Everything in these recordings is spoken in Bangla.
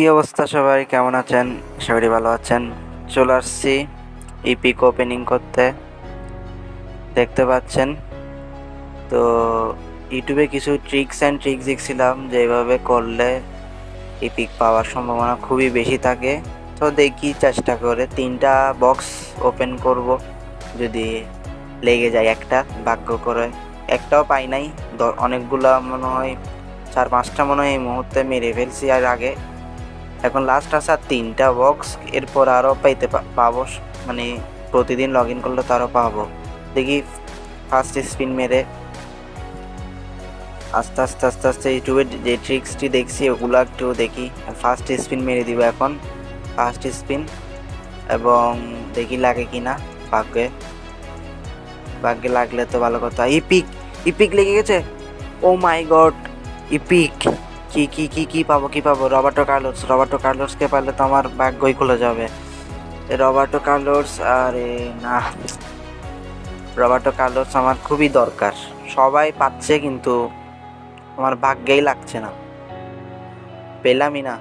কি অবস্থা সবাই, কেমন আছেন? আশা করি ভালো আছেন। চলে আসছি ইপিক ওপেনিং করতে, দেখতে পাচ্ছেন তো। ইউটিউবে কিছু ট্রিক্স দেখছিলাম, যেভাবে করলে ইপিক পাওয়ার সম্ভাবনা খুবই বেশি থাকে। তো দেখি, চেষ্টা করে 3টা বক্স ওপেন করব। যদি লেগে যায় একটা, ভাগ্য করে একটাও পাই নাই। অনেকগুলো মনে হয় 4-5টা মনে হয় এই মুহূর্তে মেরে ফেলছি আর আগে। এখন লাস্ট আছে আর 3টা বক্স, এরপর আরও পাবো। মানে প্রতিদিন লগ ইন করলে তো আরও পাবো। দেখি ফার্স্ট স্পিন মেরে আস্তে আস্তে আস্তে আস্তে ইউটিউবের যে ট্রিক্সটি দেখছি ওগুলো একটু দেখি। ফার্স্ট স্পিন মেরে দিব এখন, ফার্স্ট স্পিন, এবং দেখি লাগে কি না। ভাগ্যে লাগলে তো ভালো কথা। ইপিক লেগে গেছে। ও মাই গড, ইপিক! কি কি কি কি পাবো, কি পাবো? রবার্টো কার্লোসকে পারলে তো আমার ভাগ্যই খুলে যাবে। রবার্টো কার্লোস, আরে না, রবার্টো কার্লোস আমার খুবই দরকার। সবাই পাচ্ছে কিন্তু আমার ভাগ্যেই লাগছে না, পেলামই না।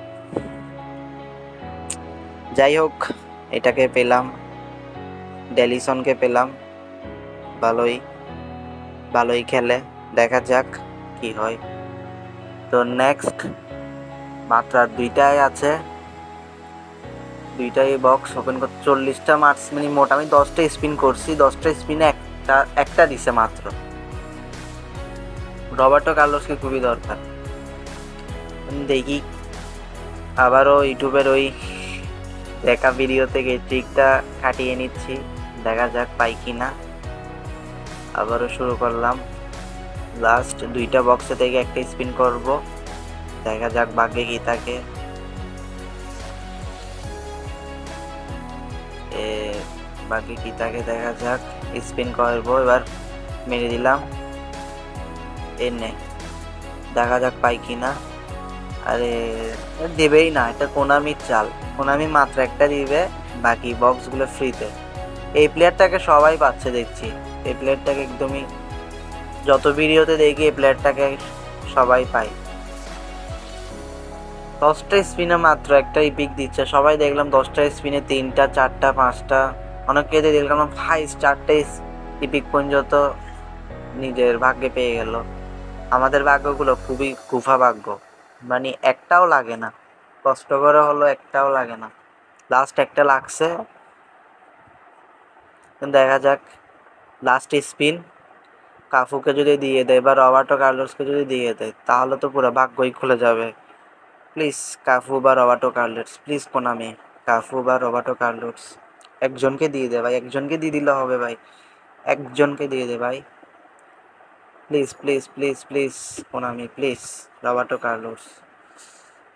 যাই হোক, এটাকে পেলাম, ডেলিসনকে পেলাম। ভালোই খেলে, দেখা যাক কি হয়। তো নেক্সট মাত্র 2টাই আছে, 2টাই বক্স ওপেন করতে। 40টা মার্কস, মানে মোট আমি 10টা স্পিন করছি, 10টা স্পিনে একটা দিছে মাত্র। রবার্টো কার্লোসকে খুবই দরকার। দেখি আবারও ইউটিউবের ওই দেখা ভিডিও থেকে ট্রিকটা কাটিয়ে নিচ্ছি, দেখা যাক পাই কি না। আবারও শুরু করলাম, লাস্ট 2টা বক্সে থেকে একটা স্পিন করব, দেখা যাক ভাগ্যে কি থাকে। দেখা যাক। স্পিন করবো এবার, মেরে দিলাম, এনে দেখা যাক পাই কি না। আরে দেবেই না, এটা কোনামির চাল। কোনামি মাত্র একটা দিবে, বাকি বক্সগুলো ফ্রিতে। এই প্লেয়ারটাকে সবাই পাচ্ছে দেখছি, এই প্লেয়ারটাকে একদমই, যত ভিডিওতে দেখি এই প্লেয়ারটাকে সবাই পায়। 10টা স্পিনে মাত্র একটা ইপিক দিচ্ছে। সবাই দেখলাম 10টা স্পিনে 3টা 4টা 5টা, অনেকে দেখলাম 4টা ইপিক পর্যন্ত নিজের ভাগ্যে পেয়ে গেল। আমাদের ভাগ্যগুলো খুবই কুফা ভাগ্য, মানে একটাও লাগে না, কষ্ট করে হলো একটাও লাগে না। লাস্ট একটা লাগছে, দেখা যাক। লাস্ট স্পিন কাফুকে যদি দিয়ে দেয় বা রবার্টো কার্লোসকে যদি দিয়ে দেয়, তাহলে তো পুরো ভাগ্যই খুলে যাবে। প্লিজ কাফু বা Roberto Carlos, please Konami, Cafu বা রবার্টো কার্লোস একজনকে দিয়ে দে ভাই, একজনকে দিয়ে দিলে হবে ভাই, একজনকে দিয়ে দে ভাই, please please please please Konami, please Roberto Carlos,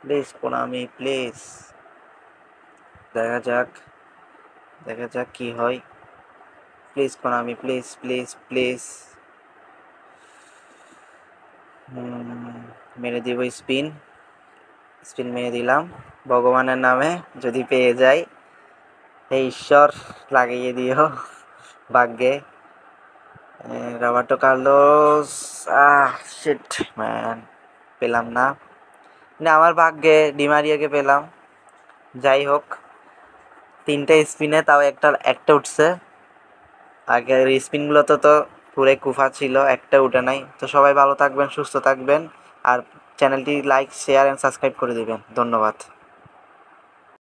please Konami, please. দেখা যাক কি হয়। Please Konami, please please please. মেরে দিব স্পিন মেরে দিলাম ভগবানের নামে, যদি পেয়ে যাই হে ঈশ্বর লাগিয়ে দিও ভাগ্যে। রবার্টো কার্লোস, শিট ম্যান, পেলাম না। আমার ভাগ্যে ডিমারিয়াকে পেলাম। যাই হোক, 3টে স্পিনে তাও একটা উঠছে। আগের স্পিনগুলো তো পুরো কুফা ছিল, একটা উঠে নাই। তো সবাই ভালো থাকবেন, সুস্থ থাকবেন, আর চ্যানেলটি লাইক, শেয়ার এন্ড সাবস্ক্রাইব করে দিবেন। ধন্যবাদ।